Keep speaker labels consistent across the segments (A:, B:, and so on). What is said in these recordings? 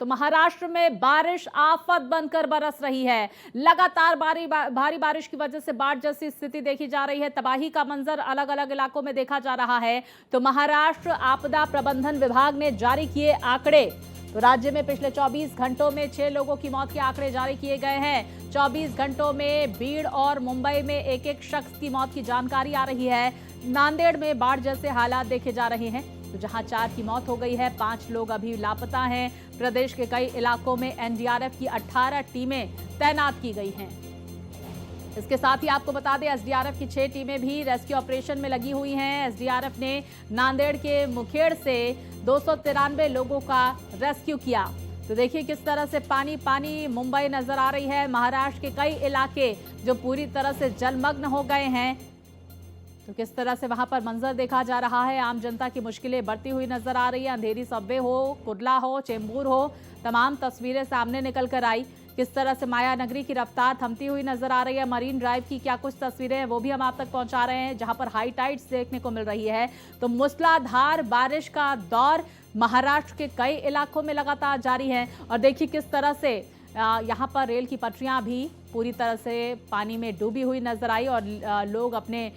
A: तो महाराष्ट्र में बारिश आफत बनकर बरस रही है। लगातार भारी बारिश की वजह से बाढ़ जैसी स्थिति देखी जा रही है। तबाही का मंजर अलग अलग इलाकों में देखा जा रहा है। तो महाराष्ट्र आपदा प्रबंधन विभाग ने जारी किए आंकड़े। तो राज्य में पिछले 24 घंटों में 6 लोगों की मौत के आंकड़े जारी किए गए हैं। 24 घंटों में बीड़ और मुंबई में एक एक शख्स की मौत की जानकारी आ रही है। नांदेड़ में बाढ़ जैसे हालात देखे जा रहे हैं। तो जहां 4 की मौत हो गई है, 5 लोग अभी लापता हैं। प्रदेश के कई इलाकों में एनडीआरएफ की 18 टीमें तैनात की गई हैं। इसके साथ ही आपको बता दें, एसडीआरएफ की 6 टीमें भी रेस्क्यू ऑपरेशन में लगी हुई हैं। एसडीआरएफ ने नांदेड़ के मुखेड़ से 293 लोगों का रेस्क्यू किया। तो देखिए किस तरह से पानी मुंबई नजर आ रही है। महाराष्ट्र के कई इलाके जो पूरी तरह से जलमग्न हो गए हैं। तो किस तरह से वहां पर मंजर देखा जा रहा है। आम जनता की मुश्किलें बढ़ती हुई नजर आ रही है। अंधेरी सबवे हो, कुर्ला हो, चेंबूर हो, तमाम तस्वीरें सामने निकल कर आई। किस तरह से माया नगरी की रफ्तार थमती हुई नजर आ रही है। मरीन ड्राइव की क्या कुछ तस्वीरें हैं वो भी हम आप तक पहुंचा रहे हैं, जहां पर हाई टाइड्स देखने को मिल रही है। तो मूसलाधार बारिश का दौर महाराष्ट्र के कई इलाकों में लगातार जारी है। और देखिए किस तरह से यहाँ पर रेल की पटरियां भी पूरी तरह से पानी में डूबी हुई नजर आई और लोग अपने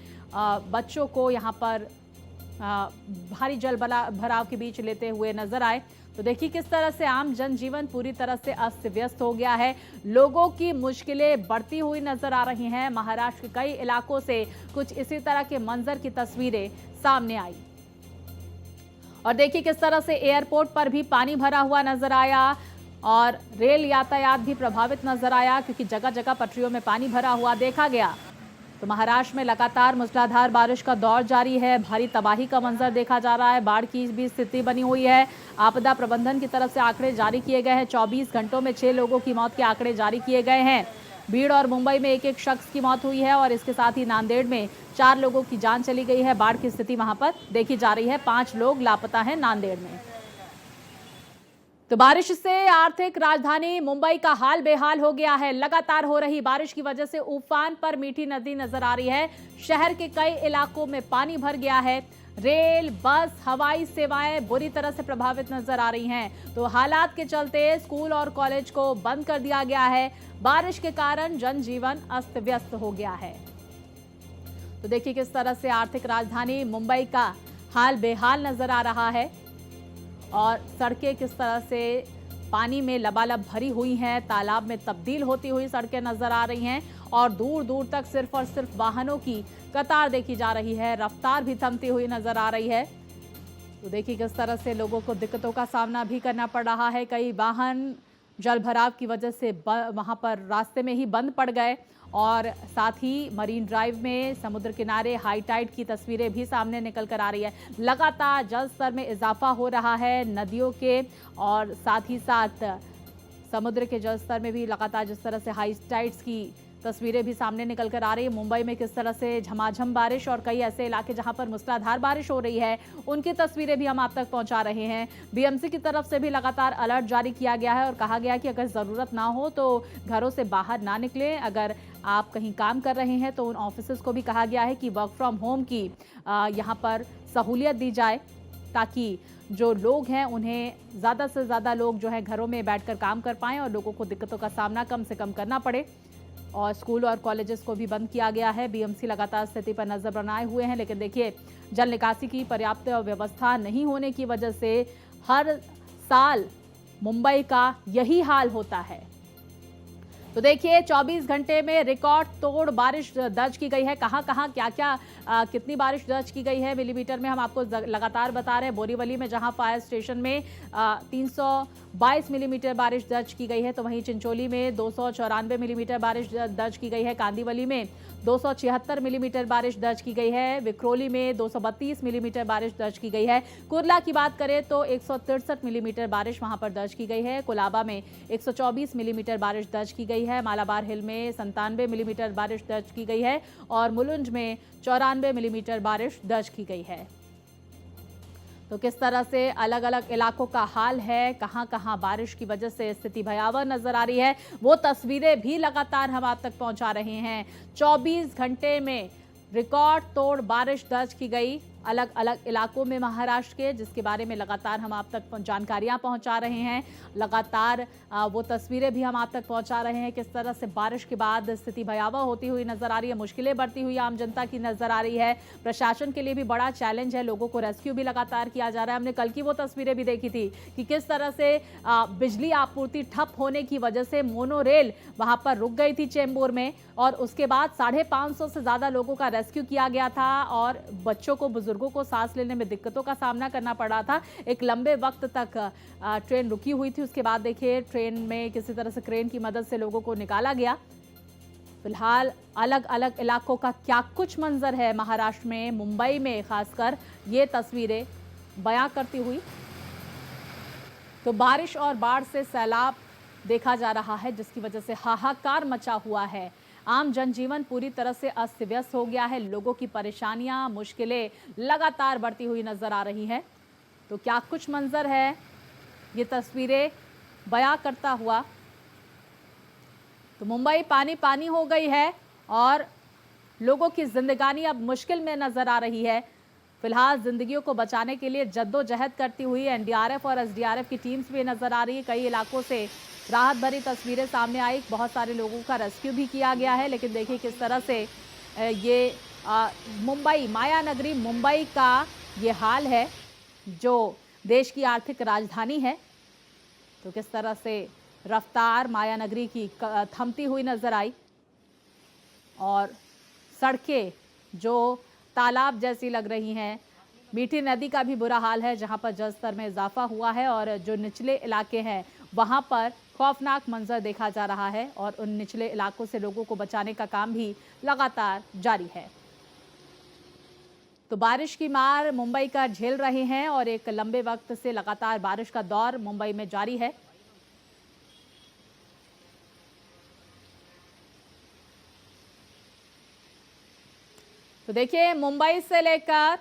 A: बच्चों को यहाँ पर भारी जल भराव के बीच लेते हुए नजर आए। तो देखिए किस तरह से आम जनजीवन पूरी तरह से अस्त व्यस्त हो गया है। लोगों की मुश्किलें बढ़ती हुई नजर आ रही हैं। महाराष्ट्र के कई इलाकों से कुछ इसी तरह के मंजर की तस्वीरें सामने आई। और देखिए किस तरह से एयरपोर्ट पर भी पानी भरा हुआ नजर आया और रेल यातायात भी प्रभावित नजर आया, क्योंकि जगह जगह पटरियों में पानी भरा हुआ देखा गया। तो महाराष्ट्र में लगातार मूसलाधार बारिश का दौर जारी है। भारी तबाही का मंजर देखा जा रहा है। बाढ़ की भी स्थिति बनी हुई है। आपदा प्रबंधन की तरफ से आंकड़े जारी किए गए हैं। 24 घंटों में 6 लोगों की मौत के आंकड़े जारी किए गए हैं। बीड़ और मुंबई में एक एक शख्स की मौत हुई है और इसके साथ ही नांदेड़ में 4 लोगों की जान चली गई है। बाढ़ की स्थिति वहां पर देखी जा रही है। 5 लोग लापता हैं नांदेड़ में। तो बारिश से आर्थिक राजधानी मुंबई का हाल बेहाल हो गया है। लगातार हो रही बारिश की वजह से उफान पर मीठी नदी नजर आ रही है। शहर के कई इलाकों में पानी भर गया है। रेल, बस, हवाई सेवाएं बुरी तरह से प्रभावित नजर आ रही हैं। तो हालात के चलते स्कूल और कॉलेज को बंद कर दिया गया है। बारिश के कारण जनजीवन अस्त व्यस्त हो गया है। तो देखिए किस तरह से आर्थिक राजधानी मुंबई का हाल बेहाल नजर आ रहा है और सड़कें किस तरह से पानी में लबालब भरी हुई हैं। तालाब में तब्दील होती हुई सड़कें नजर आ रही हैं और दूर दूर तक सिर्फ और सिर्फ वाहनों की कतार देखी जा रही है। रफ्तार भी थमती हुई नजर आ रही है। तो देखिए किस तरह से लोगों को दिक्कतों का सामना भी करना पड़ रहा है। कई वाहन जल भराव की वजह से वहां पर रास्ते में ही बंद पड़ गए और साथ ही मरीन ड्राइव में समुद्र किनारे हाई टाइड की तस्वीरें भी सामने निकल कर आ रही है। लगातार जल स्तर में इजाफा हो रहा है नदियों के और साथ ही साथ समुद्र के जल स्तर में भी लगातार जिस तरह से हाई टाइड्स की तस्वीरें भी सामने निकल कर आ रही है। मुंबई में किस तरह से झमाझम बारिश और कई ऐसे इलाके जहां पर मूसलाधार बारिश हो रही है, उनकी तस्वीरें भी हम आप तक पहुंचा रहे हैं। बीएमसी की तरफ से भी लगातार अलर्ट जारी किया गया है और कहा गया कि अगर ज़रूरत ना हो तो घरों से बाहर ना निकलें। अगर आप कहीं काम कर रहे हैं तो उन ऑफिसेस को भी कहा गया है कि वर्क फ्रॉम होम की यहाँ पर सहूलियत दी जाए, ताकि जो लोग हैं उन्हें ज़्यादा से ज़्यादा लोग जो है घरों में बैठकर काम कर पाएँ और लोगों को दिक्कतों का सामना कम से कम करना पड़े। और स्कूल और कॉलेजेस को भी बंद किया गया है। बीएमसी लगातार स्थिति पर नजर बनाए हुए हैं, लेकिन देखिए जल निकासी की पर्याप्त व्यवस्था नहीं होने की वजह से हर साल मुंबई का यही हाल होता है। तो देखिए 24 घंटे में रिकॉर्ड तोड़ बारिश दर्ज की गई है। कहां कहां क्या क्या कितनी बारिश दर्ज की गई है मिलीमीटर में हम आपको लगातार बता रहे हैं। बोरीवली में जहां फायर स्टेशन में 322 मिलीमीटर बारिश दर्ज की गई है, तो वहीं चिंचोली में 294 मिलीमीटर बारिश दर्ज की गई है। कांदीवली में 276 मिलीमीटर बारिश दर्ज की गई है। विक्रोली में 232 मिलीमीटर बारिश दर्ज की गई है। कुर्ला की बात करें तो 163 मिलीमीटर बारिश वहां पर दर्ज की गई है। कोलाबा में 124 मिलीमीटर बारिश दर्ज की गई है। मालाबार हिल में 97 मिलीमीटर बारिश दर्ज की गई है और मुलुंज में 94 मिलीमीटर बारिश दर्ज की गई है। तो किस तरह से अलग अलग इलाकों का हाल है, कहां कहां बारिश की वजह से स्थिति भयावह नजर आ रही है, वो तस्वीरें भी लगातार हम आप तक पहुंचा रहे हैं। 24 घंटे में रिकॉर्ड तोड़ बारिश दर्ज की गई। अलग अलग इलाकों में महाराष्ट्र के, जिसके बारे में लगातार हम आप तक जानकारियां पहुंचा रहे हैं। लगातार वो तस्वीरें भी हम आप तक पहुंचा रहे हैं किस तरह से बारिश के बाद स्थिति भयावह होती हुई नजर आ रही है, मुश्किलें बढ़ती हुई आम जनता की नजर आ रही है। प्रशासन के लिए भी बड़ा चैलेंज है, लोगों को रेस्क्यू भी लगातार किया जा रहा है। हमने कल की वो तस्वीरें भी देखी थी कि किस तरह से बिजली आपूर्ति ठप होने की वजह से मोनोरेल वहां पर रुक गई थी चेंबूर में, और उसके बाद 550 से ज्यादा लोगों का रेस्क्यू किया गया था और बच्चों को, बुजुर्गों को सांस लेने में दिक्कतों का सामना करना पड़ रहा था। एक लंबे वक्त तक ट्रेन रुकी हुई थी। उसके बाद देखिए ट्रेन में किसी तरह से क्रेन की मदद से लोगों को निकाला गया। फिलहाल अलग अलग इलाकों का क्या कुछ मंजर है महाराष्ट्र में, मुंबई में खासकर, ये तस्वीरें बयां करती हुई। तो बारिश और बाढ़ से सैलाब देखा जा रहा है, जिसकी वजह से हाहाकार मचा हुआ है। आम जनजीवन पूरी तरह से अस्त व्यस्त हो गया है। लोगों की परेशानियां, मुश्किलें लगातार बढ़ती हुई नजर आ रही हैं। तो क्या कुछ मंजर है, ये तस्वीरें बयां करता हुआ। तो मुंबई पानी पानी हो गई है और लोगों की जिंदगानी अब मुश्किल में नजर आ रही है। फिलहाल जिंदगियों को बचाने के लिए जद्दोजहद करती हुई एनडीआरएफ और एसडीआरएफ की टीम्स भी नजर आ रही है। कई इलाकों से राहत भरी तस्वीरें सामने आई, बहुत सारे लोगों का रेस्क्यू भी किया गया है। लेकिन देखिए किस तरह से ये मुंबई, माया नगरी मुंबई का ये हाल है, जो देश की आर्थिक राजधानी है। तो किस तरह से रफ्तार माया नगरी की थमती हुई नजर आई और सड़कें जो तालाब जैसी लग रही हैं। मीठी नदी का भी बुरा हाल है, जहां पर जलस्तर में इजाफा हुआ है और जो निचले इलाके हैं वहां पर खौफनाक मंजर देखा जा रहा है और उन निचले इलाकों से लोगों को बचाने का काम भी लगातार जारी है। तो बारिश की मार मुंबई का झेल रहे हैं और एक लंबे वक्त से लगातार बारिश का दौर मुंबई में जारी है। तो देखिए मुंबई से लेकर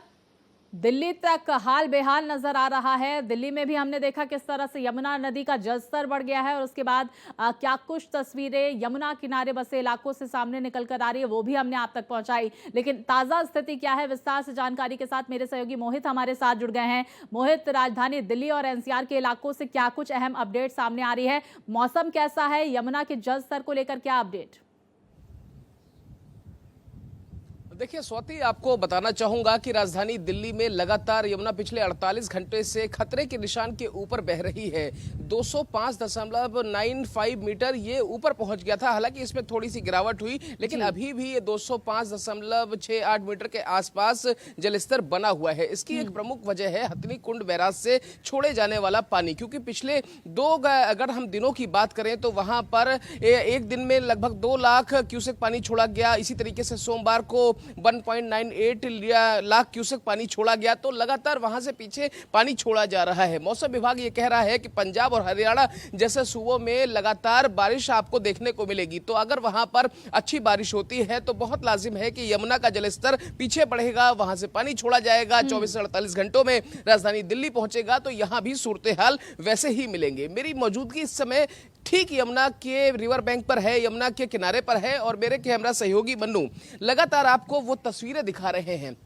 A: दिल्ली तक हाल बेहाल नजर आ रहा है। दिल्ली में भी हमने देखा किस तरह से यमुना नदी का जलस्तर बढ़ गया है और उसके बाद क्या कुछ तस्वीरें यमुना किनारे बसे इलाकों से सामने निकल कर आ रही है, वो भी हमने आप तक पहुंचाई। लेकिन ताजा स्थिति क्या है, विस्तार से जानकारी के साथ मेरे सहयोगी मोहित हमारे साथ जुड़ गए हैं। मोहित, राजधानी दिल्ली और एनसीआर के इलाकों से क्या कुछ अहम अपडेट सामने आ रही है? मौसम कैसा है? यमुना के जलस्तर को लेकर क्या अपडेट?
B: देखिए स्वाति, आपको बताना चाहूंगा कि राजधानी दिल्ली में लगातार यमुना पिछले 48 घंटे से खतरे के निशान के ऊपर बह रही है। 205.95 मीटर ये ऊपर पहुंच गया था। हालांकि इसमें थोड़ी सी गिरावट हुई, लेकिन अभी भी ये 205.68 मीटर के आसपास जलस्तर बना हुआ है। इसकी एक प्रमुख वजह है हथनी कुंड बैराज से छोड़े जाने वाला पानी, क्योंकि पिछले अगर हम दिनों की बात करें तो वहां पर एक दिन में लगभग 2 लाख क्यूसेक पानी छोड़ा गया। इसी तरीके से सोमवार को 1.98 लाख क्यूसेक पानी छोड़ा गया। तो लगातार वहां से पीछे पानी छोड़ा जा रहा है। मौसम विभाग ये कह रहा है कि पंजाब और हरियाणा जैसे सूबों में लगातार बारिश आपको देखने को मिलेगी। तो अगर वहां पर अच्छी बारिश होती है तो बहुत लाजिम है कि यमुना का जलस्तर पीछे बढ़ेगा, वहां से पानी छोड़ा जाएगा, 24 से 48 घंटों में राजधानी दिल्ली पहुंचेगा। तो यहां भी सूरत हाल वैसे ही मिलेंगे। मेरी मौजूदगी इस समय ठीक यमुना के रिवर बैंक पर है, यमुना के किनारे पर है और मेरे कैमरा सहयोगी मन्नू लगातार आपको वो तस्वीरें दिखा रहे हैं।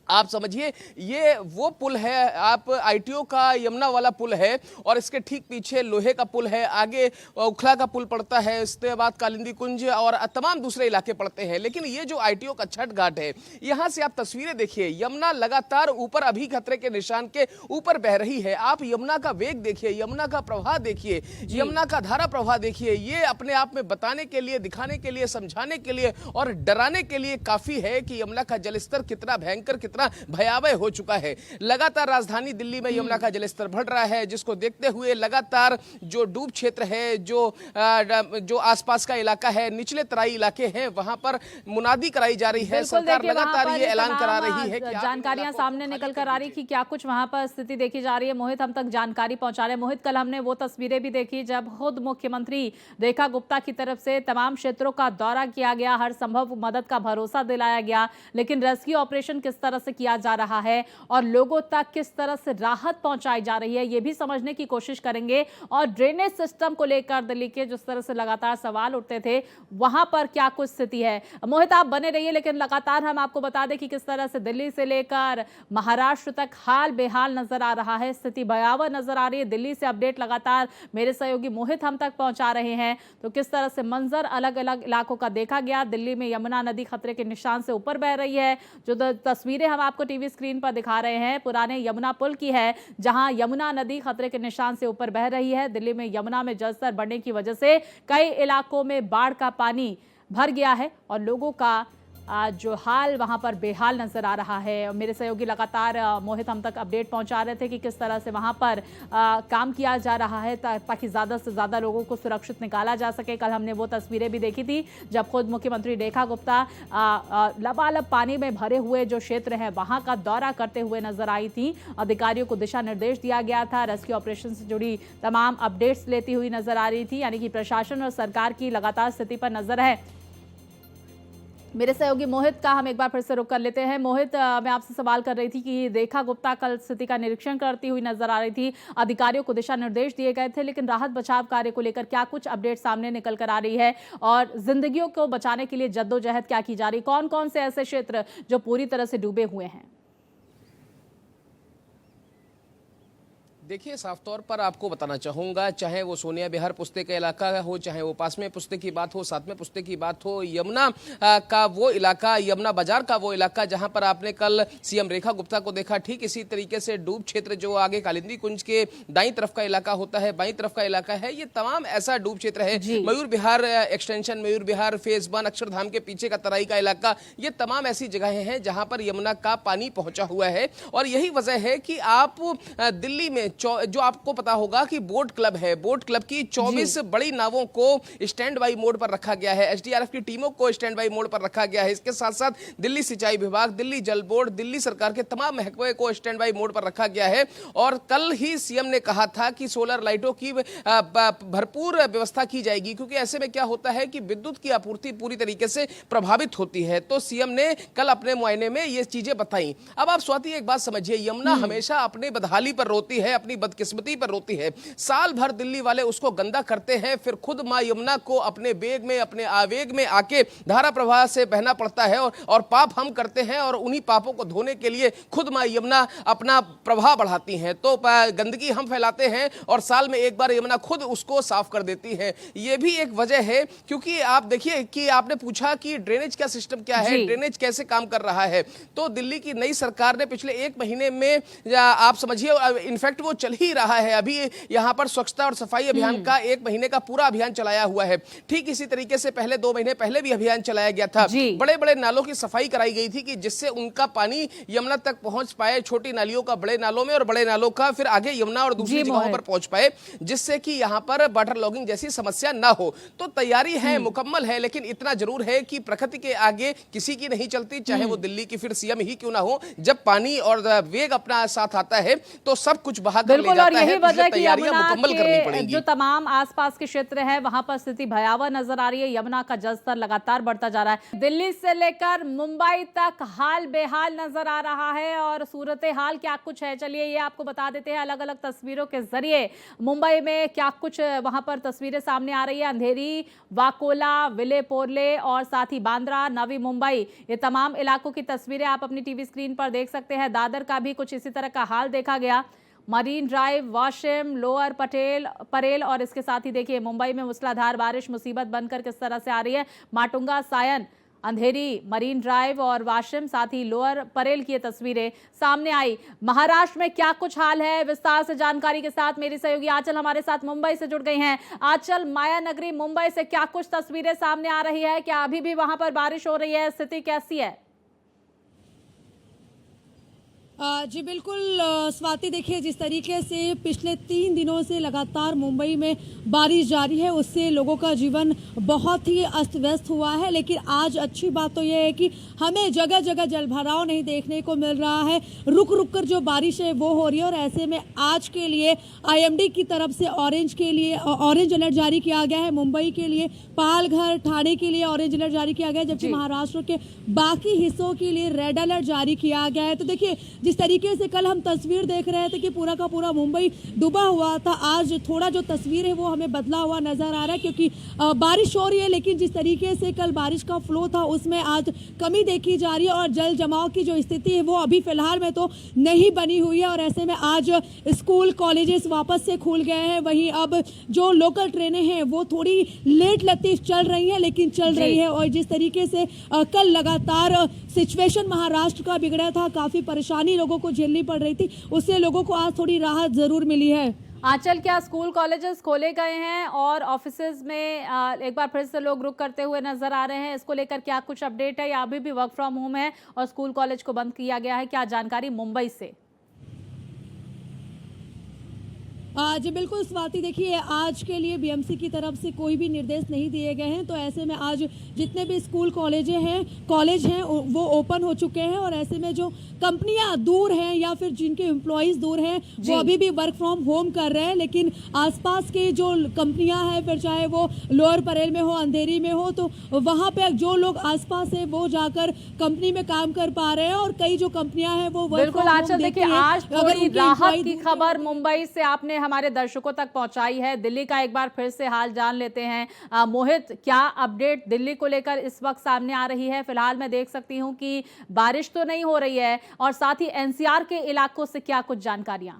B: आप समझिए ये वो पुल है, आप आईटीओ का यमुना वाला पुल है और इसके ठीक पीछे लोहे का पुल है, आगे उखला का पुल पड़ता है, इसके बाद कालिंदी कुंज और तमाम दूसरे इलाके पड़ते हैं। लेकिन ये जो आईटीओ का छठ घाट है, यहां से आप तस्वीरें देखिए, यमुना लगातार ऊपर अभी खतरे के निशान के ऊपर बह रही है। आप यमुना का वेग देखिए, यमुना का प्रवाह देखिए, यमुना का धारा प्रवाह देखिए। ये अपने आप में बताने के लिए, दिखाने के लिए, समझाने के लिए और डराने के लिए काफी है कि यमुना का जलस्तर कितना भयंकर, कितना भयावह हो चुका है। लगातार राजधानी दिल्ली में यमुना का जलस्तर बढ़ रहा है, जिसको देखते हुए लगातार जो डूब क्षेत्र है, जो आसपास का इलाका है, निचले तराई इलाके हैं, वहां पर मुनादी कराई जा रही है। सरकार लगातार ये ऐलान करा रही है कि
A: जानकारियां सामने निकल कर आ रही कि क्या कुछ वहां पर स्थिति देखी जा रही है। मोहित हम तक जानकारी पहुंचा रहे हैं। मोहित, कल हमने वो तस्वीरें भी देखी जब खुद मुख्यमंत्री रेखा गुप्ता की तरफ से तमाम क्षेत्रों का दौरा किया गया, हर संभव मदद का भरोसा दिलाया गया, लेकिन रेस्क्यू ऑपरेशन किस तरह से किया जा रहा है और लोगों तक किस तरह से राहत पहुंचाई जा रही है, ये भी समझने की कोशिश करेंगे। और ड्रेनेज सिस्टम को लेकर दिल्ली के जिस तरह से लगातार सवाल उठते थे, वहां पर क्या कुछ स्थिति है। मोहित, आप बने रहिए, लेकिन लगातार हम आपको बता दें कि किस तरह से दिल्ली से लेकर महाराष्ट्र तक हाल बेहाल नजर आ रहा है, स्थिति भयावह नजर आ रही है। दिल्ली से अपडेट लगातार मेरे सहयोगी मोहित हम तक पहुंचा रहे हैं। तो किस तरह से मंजर अलग अलग इलाकों का देखा गया। दिल्ली में यमुना नदी खतरे के निशान से ऊपर बह रही है। जो तस्वीरें हम आपको टीवी स्क्रीन पर दिखा रहे हैं पुराने यमुना पुल की है, जहां यमुना नदी खतरे के निशान से ऊपर बह रही है। दिल्ली में यमुना में जलस्तर बढ़ने की वजह से कई इलाकों में बाढ़ का पानी भर गया है और लोगों का जो हाल वहां पर बेहाल नजर आ रहा है। मेरे सहयोगी लगातार मोहित हम तक अपडेट पहुंचा रहे थे कि किस तरह से वहां पर काम किया जा रहा है ताकि ज़्यादा से ज़्यादा लोगों को सुरक्षित निकाला जा सके। कल हमने वो तस्वीरें भी देखी थी जब खुद मुख्यमंत्री रेखा गुप्ता लबालब पानी में भरे हुए जो क्षेत्र है वहां का दौरा करते हुए नजर आई थी। अधिकारियों को दिशा निर्देश दिया गया था, रेस्क्यू ऑपरेशन से जुड़ी तमाम अपडेट्स लेती हुई नजर आ रही थी। यानी कि प्रशासन और सरकार की लगातार स्थिति पर नजर है। मेरे सहयोगी मोहित का हम एक बार फिर से रुख कर लेते हैं। मोहित, मैं आपसे सवाल कर रही थी कि रेखा गुप्ता कल स्थिति का निरीक्षण करती हुई नजर आ रही थी, अधिकारियों को दिशा निर्देश दिए गए थे, लेकिन राहत बचाव कार्य को लेकर क्या कुछ अपडेट सामने निकल कर आ रही है और जिंदगियों को बचाने के लिए जद्दोजहद क्या की जा रही, कौन कौन से ऐसे क्षेत्र जो पूरी तरह से डूबे हुए हैं?
B: देखिए, साफ तौर पर आपको बताना चाहूँगा, चाहे वो सोनिया विहार पुस्ते का इलाका हो, चाहे वो पास में पुस्ते की बात हो, साथ में पुस्ते की बात हो, यमुना का वो इलाका, यमुना बाजार का वो इलाका जहां पर आपने कल सीएम रेखा गुप्ता को देखा, ठीक इसी तरीके से डूब क्षेत्र जो आगे कालिंदी कुंज के दाईं तरफ का इलाका होता है, बाईं तरफ का इलाका है, ये तमाम ऐसा डूब क्षेत्र है। मयूर विहार एक्सटेंशन, मयूर विहार फेज 1, अक्षरधाम के पीछे का तराई का इलाका, ये तमाम ऐसी जगहें हैं जहां पर यमुना का पानी पहुंचा हुआ है। और यही वजह है कि आप दिल्ली में जो आपको पता होगा कि बोट क्लब है, बोट क्लब की 24 बड़ी नावों को स्टैंड बाई मोड पर रखा गया है, एसडीआरएफ की टीमों को स्टैंड बाई मोड पर रखा गया है। इसके साथ साथ दिल्ली सिंचाई विभाग, दिल्ली जल बोर्ड, दिल्ली सरकार के तमाम महकमे को स्टैंड बाई मोड पर रखा गया है। और कल ही सीएम ने कहा था कि सोलर लाइटों की भरपूर व्यवस्था की जाएगी, क्योंकि ऐसे में क्या होता है कि विद्युत की आपूर्ति पूरी तरीके से प्रभावित होती है। तो सीएम ने कल अपने मुआयने में ये चीजें बताई। अब आप स्वाति एक बात समझिए, यमुना हमेशा अपनी बदहाली पर रोती है, अपनी बदकिस्मती पर रोती है। साल भर दिल्ली वाले उसको गंदा करते हैं, फिर खुद मां यमुना को अपने वेग में, अपने आवेग में आके धारा प्रवाह से बहना पड़ता है और पाप हम करते हैं और उन्हीं पापों को धोने के लिए खुद मां यमुना अपना प्रवाह बढ़ाती हैं। तो गंदगी हम फैलाते हैं और साल में एक बार यमुना खुद उसको साफ कर देती है। यह भी एक वजह है, क्योंकि आप देखिए कि आपने पूछा कि ड्रेनेज का सिस्टम क्या है, ड्रेनेज कैसे काम कर रहा है। तो दिल्ली की नई सरकार ने पिछले 1 महीने में, आप समझिए, इनफैक्ट वो चल ही रहा है, अभी यहां पर स्वच्छता और सफाई अभियान का 1 महीने का पूरा अभियान चलाया हुआ है। ठीक इसी तरीके से पहले 2 महीने पहले भी अभियान चलाया गया था। बड़े बड़े नालों की सफाई कराई गई थी कि जिससे उनका पानी यमुना तक पहुंच पाए, छोटी नालियों का बड़े नालों में और बड़े नालों का फिर आगे यमुना और दूसरी जगहों पर पहुंच पाए, जिससे कि यहां पर वाटर लॉगिंग जैसी समस्या ना हो। तो तैयारी है, मुकम्मल है, लेकिन इतना जरूर है कि प्रकृति के आगे किसी की नहीं चलती, चाहे वो दिल्ली की फिर सीएम ही क्यों ना हो। जब पानी और वेग अपना साथ आता है तो सब कुछ बहाकर ले जाता है। तैयारियां मुकम्मल करनी पड़ेंगी।
A: जो तमाम आसपास के क्षेत्र है वहां पर स्थिति भयावह नजर आ रही है। यमुना का जलस्तर लगातार बढ़ता जा रहा है। दिल्ली से लेकर मुंबई तक हाल बेहाल नजर आ रहा है और सूरत हाल क्या कुछ है, चलिए ये आपको बता देते हैं अलग अलग तस्वीरों के जरिए। मुंबई में क्या कुछ वहां पर तस्वीरें सामने आ रही है। अंधेरी, वाकोला, विले पोरले और साथ ही बांद्रा, नवी मुंबई, ये तमाम इलाकों की तस्वीरें आप अपनी टीवी स्क्रीन पर देख सकते हैं। दादर का भी कुछ इसी तरह का हाल देखा गया। Marine drive, Washim, lower Parel और इसके साथ ही देखिए मुंबई में मूसलाधार बारिश मुसीबत बनकर किस तरह से आ रही है। माटुंगा, सायन, अंधेरी, मरीन ड्राइव और वाशिम, साथ ही लोअर परेल की ये तस्वीरें सामने आई। महाराष्ट्र में क्या कुछ हाल है, विस्तार से जानकारी के साथ मेरी सहयोगी आंचल हमारे साथ मुंबई से जुड़ गई हैं। आंचल, माया नगरी मुंबई से क्या कुछ तस्वीरें सामने आ रही है, क्या अभी भी वहां पर बारिश हो रही है, स्थिति कैसी है?
C: जी बिल्कुल स्वाति, देखिए जिस तरीके से पिछले 3 दिनों से लगातार मुंबई में बारिश जारी है उससे लोगों का जीवन बहुत ही अस्त व्यस्त हुआ है। लेकिन आज अच्छी बात तो यह है कि हमें जगह जगह जलभराव नहीं देखने को मिल रहा है, रुक रुक कर जो बारिश है वो हो रही है। और ऐसे में आज के लिए आईएमडी की तरफ से ऑरेंज अलर्ट जारी किया गया है। मुंबई के लिए, पालघर, ठाणे के लिए ऑरेंज अलर्ट जारी किया गया है, जबकि महाराष्ट्र के बाकी हिस्सों के लिए रेड अलर्ट जारी किया गया है। तो देखिए जिस तरीके से कल हम तस्वीर देख रहे थे कि पूरा का पूरा मुंबई डूबा हुआ था, आज थोड़ा जो तस्वीर है वो हमें बदला हुआ नजर आ रहा है, क्योंकि बारिश हो रही है लेकिन जिस तरीके से कल बारिश का फ्लो था उसमें आज कमी देखी जा रही है और जल जमाव की जो स्थिति है वो अभी फिलहाल में तो नहीं बनी हुई है। और ऐसे में आज स्कूल कॉलेजेस वापस से खुल गए हैं। वहीं अब जो लोकल ट्रेनें हैं वो थोड़ी लेट लतीफ चल रही हैं, लेकिन चल रही है। और जिस तरीके से कल लगातार सिचुएशन महाराष्ट्र का बिगड़ा था, काफी परेशानी लोगों को झेलनी पड़ रही थी, उससे लोगों को आज थोड़ी राहत जरूर मिली है।
A: आंचल, क्या स्कूल कॉलेजेस खोले गए हैं और ऑफिसेज में एक बार फिर से लोग रुक करते हुए नजर आ रहे हैं? इसको लेकर क्या कुछ अपडेट है या अभी भी वर्क फ्रॉम होम है और स्कूल कॉलेज को बंद किया गया है? क्या जानकारी मुंबई से?
C: जी बिल्कुल स्वाति, देखिए आज के लिए बीएमसी की तरफ से कोई भी निर्देश नहीं दिए गए हैं। तो ऐसे में आज जितने भी स्कूल कॉलेज हैं वो ओपन हो चुके हैं। और ऐसे में जो कंपनियां दूर हैं या फिर जिनके एम्प्लॉयज़ दूर हैं वो अभी भी वर्क फ्रॉम होम कर रहे हैं, लेकिन आसपास के जो कंपनियां हैं, फिर चाहे वो लोअर परेल में हो, अंधेरी में हो, तो वहाँ पे जो लोग आसपास है वो जाकर कंपनी में काम कर पा रहे हैं। और कई जो कंपनियां हैं वो वर्क फ्रॉम होम देती हैं।
A: आज थोड़ी राहत की खबर मुंबई से आपने हमारे दर्शकों तक पहुंचाई है। दिल्ली का एक बार फिर से हाल जान लेते हैं। मोहित, क्या अपडेट दिल्ली को लेकर इस वक्त सामने आ रही है? फिलहाल मैं देख सकती हूं कि बारिश तो नहीं हो रही है, और साथ ही एनसीआर के इलाकों से क्या कुछ जानकारियां?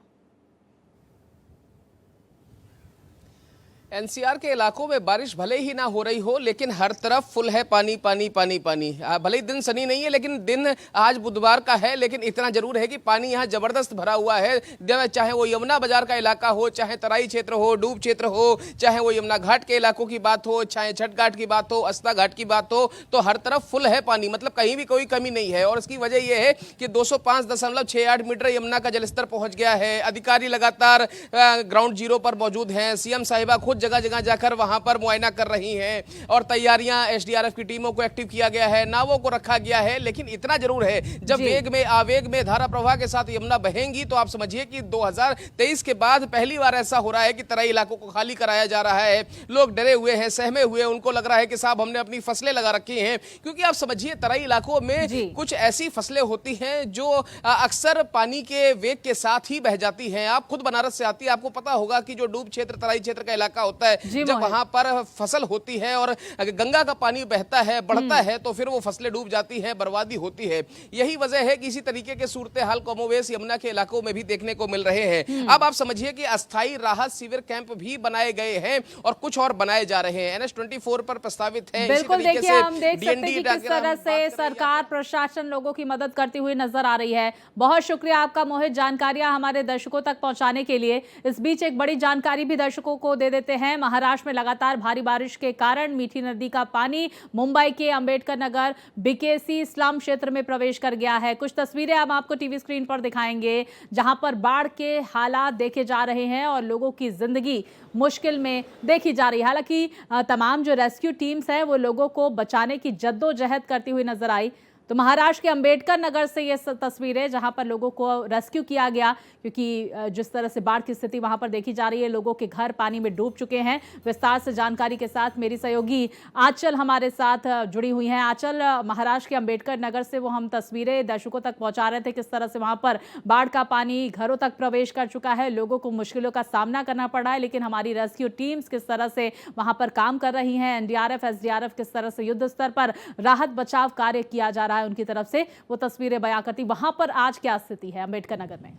B: एनसीआर के इलाकों में बारिश भले ही ना हो रही हो, लेकिन हर तरफ फुल है पानी पानी पानी पानी। भले ही दिन सनी नहीं है, लेकिन दिन आज बुधवार का है, लेकिन इतना जरूर है कि पानी यहाँ जबरदस्त भरा हुआ है। चाहे वो यमुना बाजार का इलाका हो, चाहे तराई क्षेत्र हो, डूब क्षेत्र हो, चाहे वो यमुना घाट के इलाकों की बात हो, चाहे छठ घाट की बात हो, अस्ता घाट की बात हो, तो हर तरफ फुल है पानी। मतलब कहीं भी कोई कमी नहीं है। और इसकी वजह यह है कि 205.68 मीटर यमुना का जलस्तर पहुंच गया है। अधिकारी लगातार ग्राउंड जीरो पर मौजूद हैं। सीएम साहिबा खुद जगह जगह जाकर वहां पर मुआयना कर रही हैं और तैयारियां, एसडीआरएफ की टीमों को एक्टिव किया गया है, नावों को रखा गया है। लेकिन इतना जरूर है, जब वेग में, आवेग में, धारा प्रवाह के साथ यमुना बहेंगी तो आप समझिए कि 2023 के बाद पहली बार ऐसा हो रहा है कि तराई इलाकों को खाली कराया जा रहा है। लोग डरे हुए हैं, सहमे हुए, उनको लग रहा है कि साहब हमने अपनी फसलें लगा रखी हैं। क्योंकि आप समझिए तराई इलाकों में कुछ ऐसी फसलें होती हैं जो अक्सर पानी के वेग के साथ ही बह जाती हैं। आप खुद बनारस से आती है, आपको पता होगा कि जो डूब क्षेत्र, तराई क्षेत्र का इलाका होता है, जब वहां पर फसल होती है और गंगा का पानी बहता है, बढ़ता है, तो फिर वो फसलें डूब जाती हैं, बर्बादी होती है। यही वजह है कि इसी तरीके के सूरत हाल कमोवेश यमुना के इलाकों में भी देखने को मिल रहे हैं। अब आप समझिए कि अस्थायी राहत शिविर कैंप भी बनाए गए हैं और कुछ और बनाए जा रहे हैं। NH-24 पर प्रस्तावित है।
A: बिल्कुल, देखिए हम देख सकते हैं कि किस तरह से सरकार, प्रशासन लोगों की मदद करती हुई नजर आ रही है। बहुत शुक्रिया आपका मोहित, जानकारियां हमारे दर्शकों तक पहुंचाने के लिए। इस बीच एक बड़ी जानकारी भी दर्शकों को दे देते हैं। महाराष्ट्र में लगातार भारी बारिश के कारण मीठी नदी का पानी मुंबई के अंबेडकर नगर, बीकेसी स्लम क्षेत्र में प्रवेश कर गया है। कुछ तस्वीरें हम आपको टीवी स्क्रीन पर दिखाएंगे जहां पर बाढ़ के हालात देखे जा रहे हैं और लोगों की जिंदगी मुश्किल में देखी जा रही है। हालांकि तमाम जो रेस्क्यू टीम्स हैं वो लोगों को बचाने की जद्दोजहद करती हुई नजर आई। तो महाराष्ट्र के अंबेडकर नगर से ये तस्वीरें जहां पर लोगों को रेस्क्यू किया गया, क्योंकि जिस तरह से बाढ़ की स्थिति वहां पर देखी जा रही है, लोगों के घर पानी में डूब चुके हैं। विस्तार से जानकारी के साथ मेरी सहयोगी आंचल हमारे साथ जुड़ी हुई हैं। आंचल, महाराष्ट्र के अंबेडकर नगर से वो हम तस्वीरें दर्शकों तक पहुंचा रहे थे, किस तरह से वहां पर बाढ़ का पानी घरों तक प्रवेश कर चुका है, लोगों को मुश्किलों का सामना करना पड़ रहा है, लेकिन हमारी रेस्क्यू टीम्स किस तरह से वहां पर काम कर रही हैं, एनडीआरएफ, एसडीआरएफ किस तरह से युद्ध स्तर पर राहत बचाव कार्य किया जा रहा है उनकी तरफ से, वो तस्वीरें बयां करती। वहां पर आज क्या स्थिति है अंबेडकर नगर में?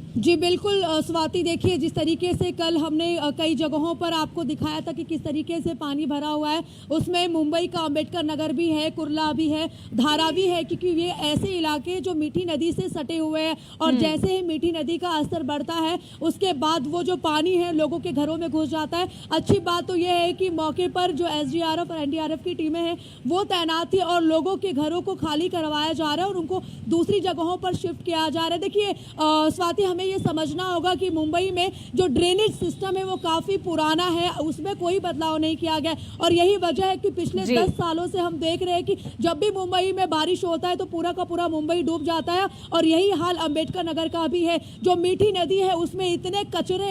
C: जी बिल्कुल स्वाति देखिए जिस तरीके से कल हमने कई जगहों पर आपको दिखाया था कि किस तरीके से पानी भरा हुआ है, उसमें मुंबई का अंबेडकर नगर भी है, कुर्ला भी है, धारावी है, क्योंकि ये ऐसे इलाके जो मीठी नदी से सटे हुए हैं और जैसे ही मीठी नदी का स्तर बढ़ता है उसके बाद वो जो पानी है लोगों के घरों में घुस जाता है। अच्छी बात तो ये है कि मौके पर जो SDRF और NDRF की टीमें हैं वो तैनात थी और लोगों के घरों को खाली करवाया जा रहा है और उनको दूसरी जगहों पर शिफ्ट किया जा रहा है। देखिए स्वाति, हमें ये समझना होगा कि मुंबई में जो ड्रेनेज सिस्टम है वो काफ़ी पुराना है, उसमें कोई बदलाव नहीं किया गया और यही वजह है कि पिछले 10 सालों से हम देख रहे हैं कि जब भी मुंबई में बारिश होता है तो पूरा का पूरा मुंबई डूब जाता है और यही हाल अंबेडकर नगर का भी है। जो मीठी नदी है उसमें इतने कचरे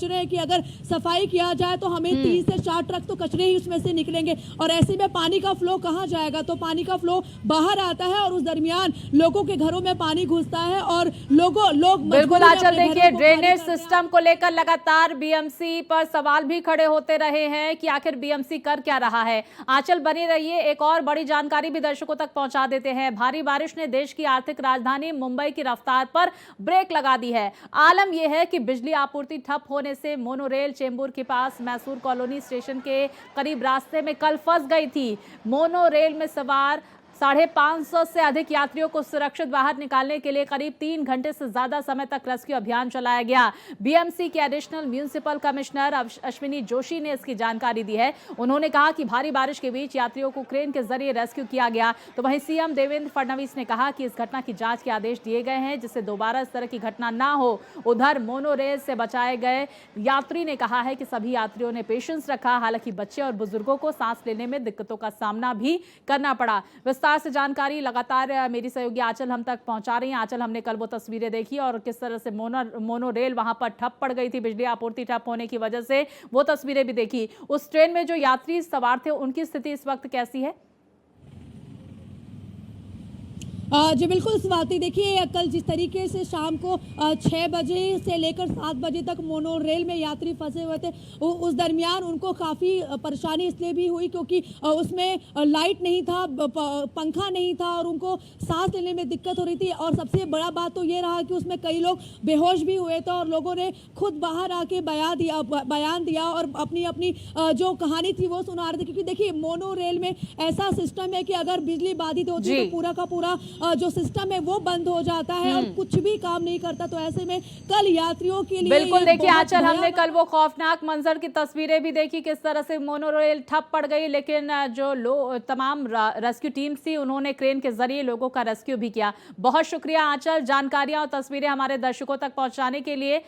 C: हैं कि अगर सफाई किया जाए तो हमें 3 से 4 ट्रक तो कचरे ही उसमें से निकलेंगे और ऐसे में पानी का फ्लो कहाँ जाएगा? तो पानी का फ्लो बाहर आता है और उस दरमियान लोगों के घरों में पानी घुसता है और लोग
A: बिल्कुल आंचल, देखिए ड्रेनेज सिस्टम को लेकर लगातार BMC पर सवाल भी खड़े होते रहे हैं कि आखिर BMC कर क्या रहा है। आंचल बनी रहिए, एक और बड़ी जानकारी भी दर्शकों तक पहुंचा देते हैं। भारी बारिश ने देश की आर्थिक राजधानी मुंबई की रफ्तार पर ब्रेक लगा दी है। आलम यह है कि बिजली आपूर्ति ठप होने से मोनोरेल चेंबूर के पास मैसूर कॉलोनी स्टेशन के करीब रास्ते में कल फंस गई थी। मोनोरेल में सवार 550 से अधिक यात्रियों को सुरक्षित बाहर निकालने के लिए करीब 3 घंटे से ज्यादा समय तक रेस्क्यू अभियान चलाया गया। BMC के additional municipal commissioner Ashwini Joshi ने इसकी जानकारी दी है। उन्होंने कहा कि भारी बारिश के बीच यात्रियों को क्रेन के जरिए रेस्क्यू किया गया। तो वहीं CM देवेंद्र फडणवीस ने कहा कि इस घटना की जांच के आदेश दिए गए हैं जिससे दोबारा इस तरह की घटना ना हो। उधर मोनोरेल से बचाए गए यात्री ने कहा है कि सभी यात्रियों ने पेशेंस रखा, हालांकि बच्चे और बुजुर्गों को सांस लेने में दिक्कतों का सामना भी करना पड़ा। विस्तार से जानकारी लगातार मेरी सहयोगी आंचल हम तक पहुंचा रही हैं। आंचल, हमने कल वो तस्वीरें देखी और किस तरह से मोनोरेल वहां पर ठप पड़ गई थी, बिजली आपूर्ति ठप होने की वजह से वो तस्वीरें भी देखी। उस ट्रेन में जो यात्री सवार थे उनकी स्थिति इस वक्त कैसी है?
C: जी बिल्कुल स्वाति, देखिए कल जिस तरीके से शाम को 6 बजे से लेकर 7 बजे तक मोनोरेल में यात्री फंसे हुए थे, उस दरमियान उनको काफ़ी परेशानी इसलिए भी हुई क्योंकि उसमें लाइट नहीं था, पंखा नहीं था और उनको सांस लेने में दिक्कत हो रही थी। और सबसे बड़ा बात तो ये रहा कि उसमें कई लोग बेहोश भी हुए थे और लोगों ने खुद बाहर आके बयान दिया और अपनी अपनी जो कहानी थी वो सुना रहे थे। क्योंकि देखिए मोनोरेल में ऐसा सिस्टम है कि अगर बिजली बाधित होती है तो पूरा का पूरा जो सिस्टम है वो बंद हो जाता है और कुछ भी काम नहीं करता। तो ऐसे में कल यात्रियों के लिए
A: बिल्कुल देखिए आंचल, हमने कल वो खौफनाक मंजर की तस्वीरें भी देखी, किस तरह से मोनोरेल ठप पड़ गई, लेकिन जो तमाम रेस्क्यू टीम्स थी उन्होंने क्रेन के जरिए लोगों का रेस्क्यू भी किया। बहुत शुक्रिया आंचल, जानकारियां और तस्वीरें हमारे दर्शकों तक पहुंचाने के लिए।